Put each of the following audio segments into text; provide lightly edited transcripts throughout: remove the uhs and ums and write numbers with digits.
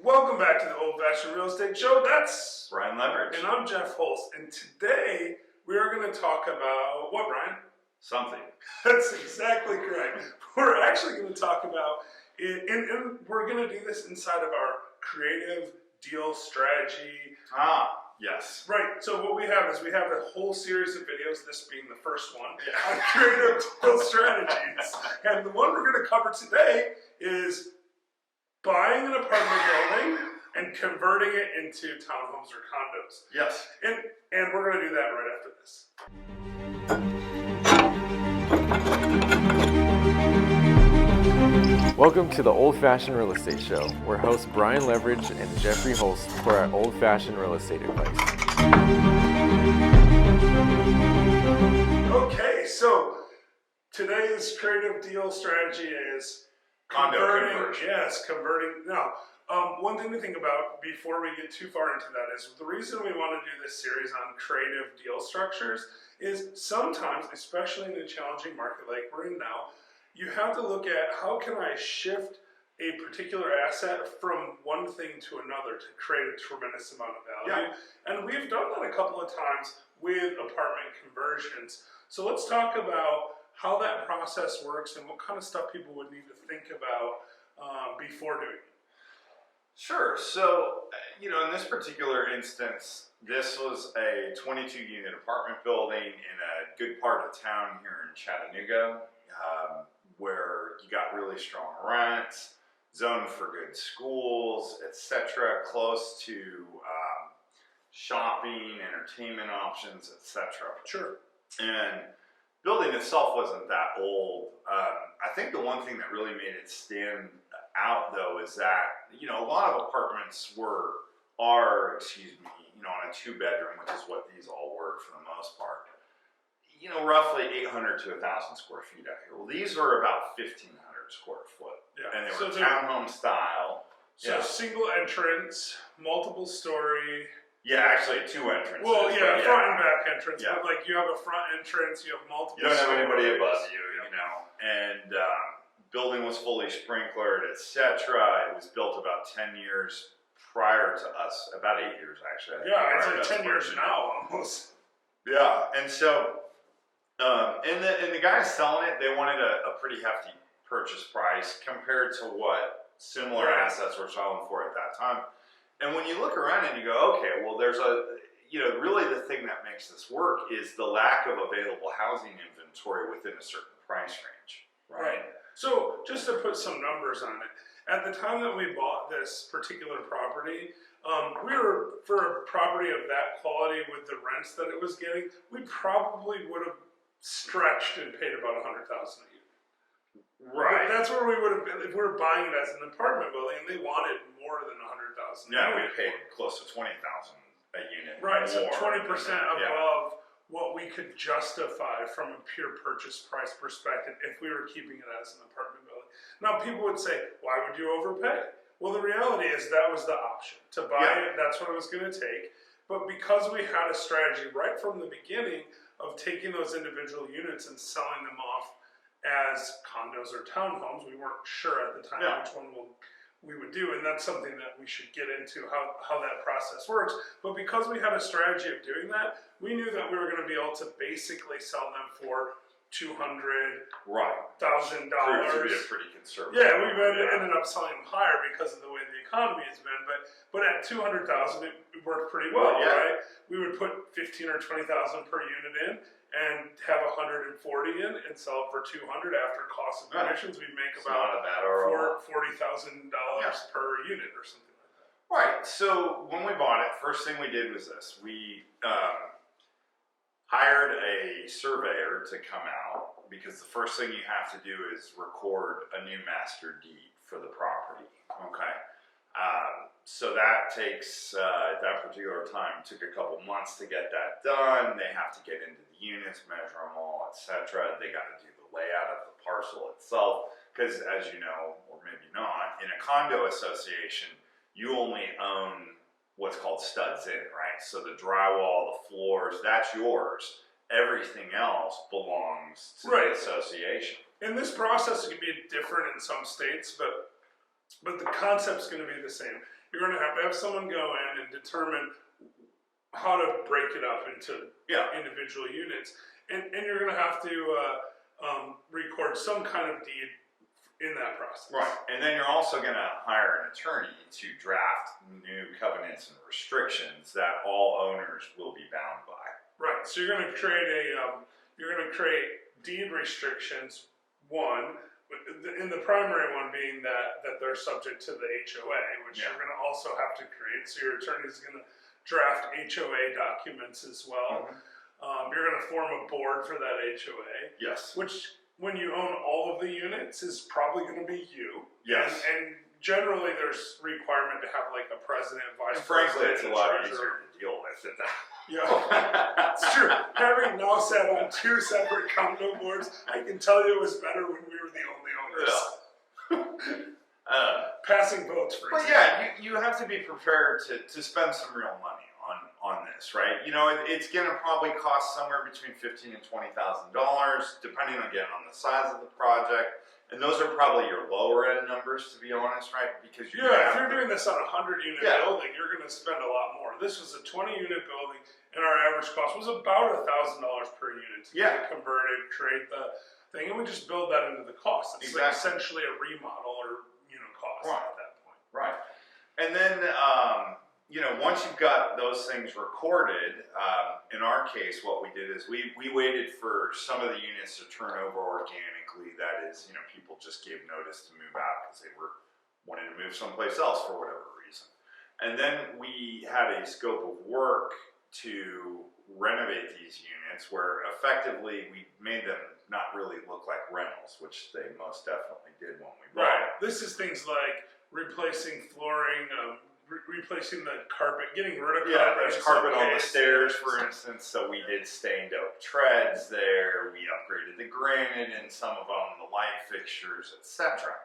Welcome back to the Old Fashioned Real Estate Show. That's Brian Leverage. And I'm Jeff Holst. And today we are going to talk about what, Brian? Something. That's exactly correct. We're actually going to talk about it, and we're going to do this inside of our creative deal strategy. Yes. Right. So what we have is we have a whole series of videos, this being the first one, on creative deal strategies. And the one we're going to cover today is buying an apartment building and converting it into townhomes or condos. Yes. And we're going to do that right after this. Welcome to the Old Fashioned Real Estate Show, where hosts Brian Leverage and Jeffrey Holst for our old fashioned real estate advice. Okay, so today's creative deal strategy is converting. Now, one thing to think about before we get too far into that is the reason we want to do this series on creative deal structures is sometimes, especially in a challenging market like we're in now, you have to look at how can I shift a particular asset from one thing to another to create a tremendous amount of value. Yeah. And we've done that a couple of times with apartment conversions. So let's talk about how that process works and what kind of stuff people would need to think about before doing it. Sure. So, in this particular instance, this was a 22-unit apartment building in a good part of town here in Chattanooga, where you got really strong rents, zoned for good schools, etc., close to shopping, entertainment options, etc. Sure. And building itself wasn't that old. I think the one thing that really made it stand out, though, is that a lot of apartments are on a 2-bedroom, which is what these all were for the most part. Roughly 800 to 1,000 square feet out here. Well, these were about 1,500 square foot, and they were townhome style. So single entrance, multiple story. Yeah, actually 2 entrances. Well, front and back entrance. Yeah. But like you have a front entrance, you have multiple. You don't have anybody above you, And building was fully sprinklered, etc. It was built about 10 years prior to us, about 8 years actually. Yeah, it's like 10 years now almost. Yeah, and so, and the guys selling it, they wanted a pretty hefty purchase price compared to what similar assets were selling for at that time. And when you look around and you go, okay, well, there's really the thing that makes this work is the lack of available housing inventory within a certain price range. Right. So just to put some numbers on it, at the time that we bought this particular property, we were, for a property of that quality with the rents that it was getting, we probably would have stretched and paid about $100,000 a year. Right. That's where we would have been if we were buying it as an apartment building and they wanted more than $100,000. Yeah, we paid close to $20,000 a unit. Right, so 20% above what we could justify from a pure purchase price perspective if we were keeping it as an apartment building. Now people would say, why would you overpay? Well, the reality is that was the option. To buy it, that's what it was going to take. But because we had a strategy right from the beginning of taking those individual units and selling them off as condos or townhomes, we weren't sure at the time which one we would do, and that's something that we should get into, how that process works. But because we had a strategy of doing that, we knew that we were going to be able to basically sell them for $200,000. Proved to be a pretty conservative. Yeah, we've ended up selling them higher because of the way the economy has been. But at $200,000, it worked pretty well, right? We would put $15,000 or $20,000 per unit in and have 140 in and sell it for $200 after cost of commissions. We'd make about $40,000 per unit or something like that. Right. So when we bought it, first thing we did was this: we hired a surveyor to come out, because the first thing you have to do is record a new master deed for the property. Okay. So that takes, at that particular time, took a couple months to get that done. They have to get into the units, measure them all, etc. They got to do the layout of the parcel itself, because as you know, or maybe not, in a condo association, you only own what's called studs in, right? So the drywall, the floors, that's yours. Everything else belongs to the association. And this process can be different in some states, but the concept's going to be the same. you're going to have someone go in and determine how to break it up into individual units, and you're going to have to record some kind of deed in that process. Right, and then you're also going to hire an attorney to draft new covenants and restrictions that all owners will be bound by. Right, so you're going to create deed restrictions. One, in the primary one being that they're subject to the HOA, which you're going to also have to create. So your attorney is going to draft HOA documents as well. You're going to form a board for that HOA. Yes. Which, when you own all of the units, is probably going to be you. Yes. And generally, there's requirement to have like a president, vice Frankly, president, it's a lot easier to deal with at that. Yeah, it's true. Having now sat on 2 separate condo boards, I can tell you it was better when we were the only owners. Passing votes, for But example. you have to be prepared to spend some real money on this, right? You know, it's going to probably cost somewhere between $15,000 and $20,000, depending again on the size of the project. And those are probably your lower end numbers, to be honest, right? Because if you're doing this on a 100-unit building, you're going to spend a lot more. This was a 20-unit building, and our average cost was about $1,000 per unit to get it converted, create the thing, and we just build that into the cost. It's like essentially a remodel or cost at that point. Right, and then once you've got those things recorded, in our case, what we did is we waited for some of the units to turn over organically. That is, people just gave notice to move out because they were wanting to move someplace else for whatever reason. And then we had a scope of work to renovate these units where effectively we made them not really look like rentals, which they most definitely did when we bought them. This is things like replacing flooring, replacing the carpet, getting rid of carpet. Yeah, there's carpet on the stairs, for instance, so we did stained oak treads there. We upgraded the granite in some of them, the light fixtures, etc.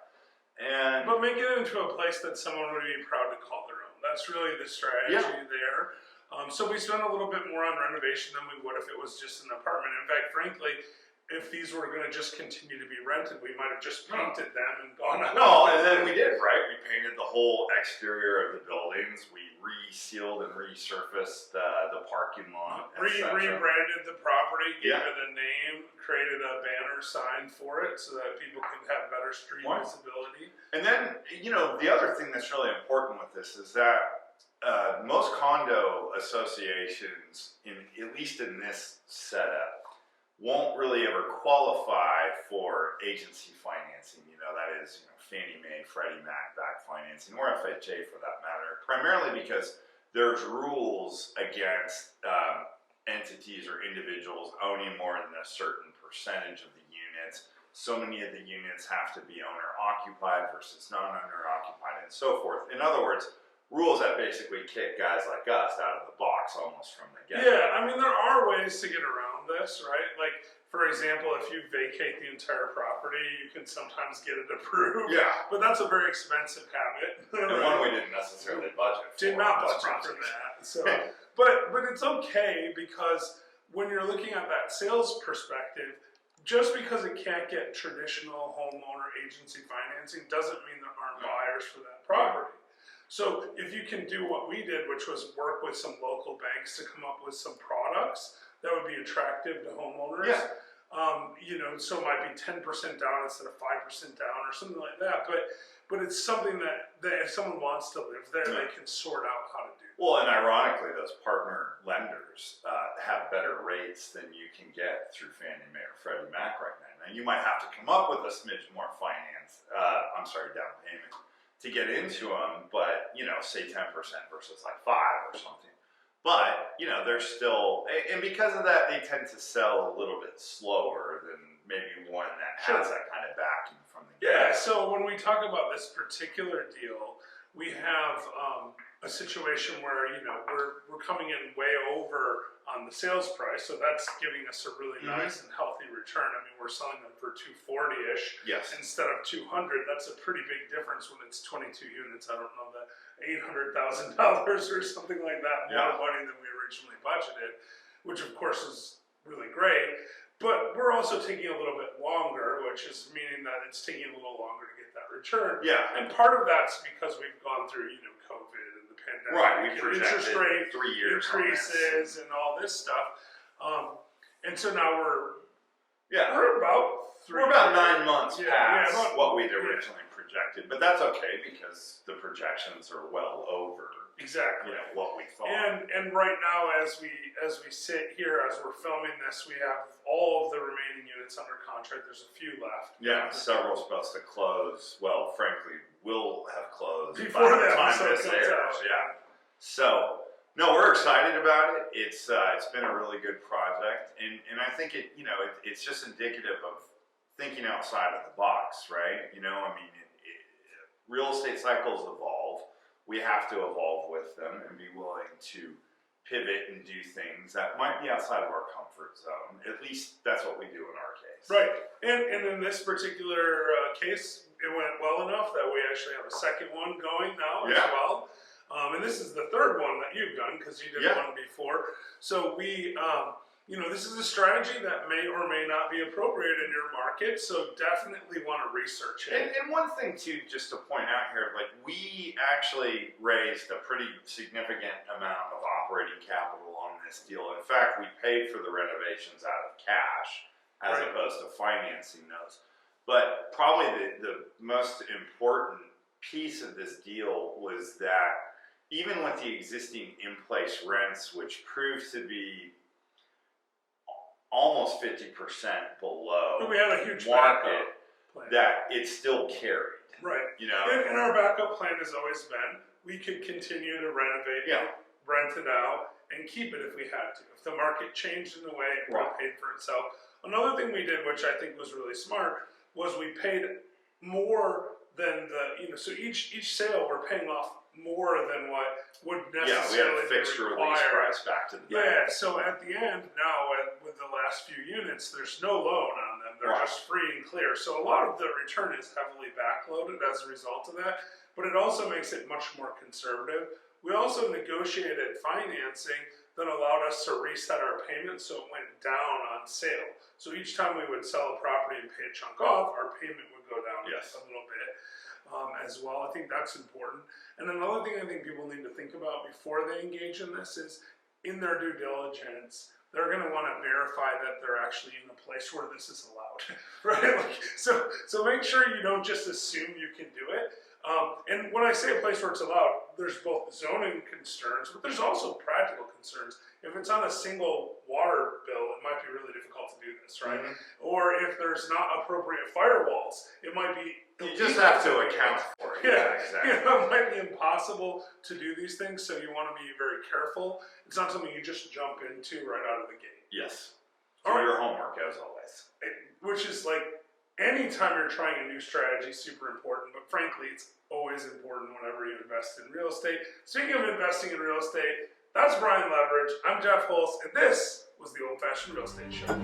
But make it into a place that someone would be proud to call their own. That's really the strategy there. So we spent a little bit more on renovation than we would if it was just an apartment. In fact, frankly, if these were going to just continue to be rented, we might have just painted them and gone on. Well, and then we did, right? We painted the whole exterior of the buildings. We resealed and resurfaced the parking lot. Rebranded the property, gave it a name, created a banner sign for it so that people can have better street visibility. And then, the other thing that's really important with this is that most condo associations, at least in this setup, won't really ever qualify for agency financing. That is, Fannie Mae, Freddie Mac back financing, or FHA for that matter, primarily because there's rules against entities or individuals owning more than a certain percentage of the units. So many of the units have to be owner occupied versus non-owner occupied and so forth. In other words, rules that basically kick guys like us out of the box almost from the get-go. Yeah, I mean, there are ways to get around this, right? Like, for example, if you vacate the entire property, you can sometimes get it approved. Yeah. But that's a very expensive habit. And one we didn't necessarily budget for. Did not budget for that. So, but it's okay, because when you're looking at that sales perspective, just because it can't get traditional homeowner agency financing doesn't mean there aren't buyers for that property. So if you can do what we did, which was work with some local banks to come up with some products that would be attractive to homeowners, so it might be 10% down instead of 5% down or something like that. But it's something that if someone wants to live there, they can sort out how to do. Well, and ironically, those partner lenders have better rates than you can get through Fannie Mae or Freddie Mac right now. Now, you might have to come up with a smidge more down payment to get into them, but say 10% versus like 5 or something. But they're still, and because of that, they tend to sell a little bit slower than maybe one that has that kind of backing from the get. So when we talk about this particular deal, we have a situation where we're coming in way over on the sales price, so that's giving us a really nice and healthy return. I mean, we're selling them for $240-ish instead of $200. That's a pretty big difference when it's 22 units. I don't know, the $800,000 or something like that, more money than we originally budgeted, which of course is really great. But we're also taking a little bit longer, which is meaning that it's taking a little longer to get that return. Yeah. And part of that's because we've gone through, COVID and the pandemic. Right, we and projected interest rate 3 years increases and all this stuff. And so now we're we're about 9 months past about, what we'd originally projected, but that's okay because the projections are well over exactly what we thought. And right now, as we sit here, as we're filming this, we have all of the remaining units under contract. There's a few left. Yeah, several supposed to close. Well, frankly, will have closed before by the the time episode this comes airs. out. Yeah. So, no, we're excited about it. It's been a really good project, and I think it's just indicative of thinking outside of the box, right? Real estate cycles evolve. We have to evolve with them and be willing to pivot and do things that might be outside of our comfort zone. At least that's what we do in our case. Right. And in this particular case, it went well enough that we actually have a second one going now as well. And this is the third one that you've done because you did one before. So we, this is a strategy that may or may not be appropriate in your market. So definitely want to research it. And one thing too, just to point out here, we actually raised a pretty significant amount of operating capital on this deal. In fact, we paid for the renovations out of cash as opposed to financing those. But probably the most important piece of this deal was that even with the existing in-place rents, which proved to be almost 50% below we had a huge market, plan. that it still carried. Right. And our backup plan has always been we could continue to renovate it, rent it out, and keep it if we had to. If the market changed in a way, it would have paid for itself. Another thing we did, which I think was really smart, was we paid more than so each sale we're paying off more than what would necessarily we had a fixed release price back to the bank. Yeah, so at the end now, with the last few units, there's no loan on them. They're just free and clear. So a lot of the return is heavily backloaded as a result of that, but it also makes it much more conservative. We also negotiated financing that allowed us to reset our payment so it went down on sale. So each time we would sell a property and pay a chunk off, our payment would go down a little bit. As well. I think that's important. And another thing I think people need to think about before they engage in this is in their due diligence, they're going to want to verify that they're actually in a place where this is allowed, right? So make sure you don't just assume you can do it. And when I say a place where it's allowed, there's both zoning concerns, but there's also practical concerns. If it's on a single water bill, it might be really difficult to do this, right? Or if there's not appropriate firewalls, it might be you just have to account for it. Yeah, exactly. It might be impossible to do these things, so you want to be very careful. It's not something you just jump into right out of the gate. Yes. Do your homework as always. Which is anytime you're trying a new strategy, super important, but frankly, it's always important whenever you invest in real estate. Speaking of investing in real estate, that's Brian Leverage. I'm Jeff Hulse, and this was the Old Fashioned Real Estate Show.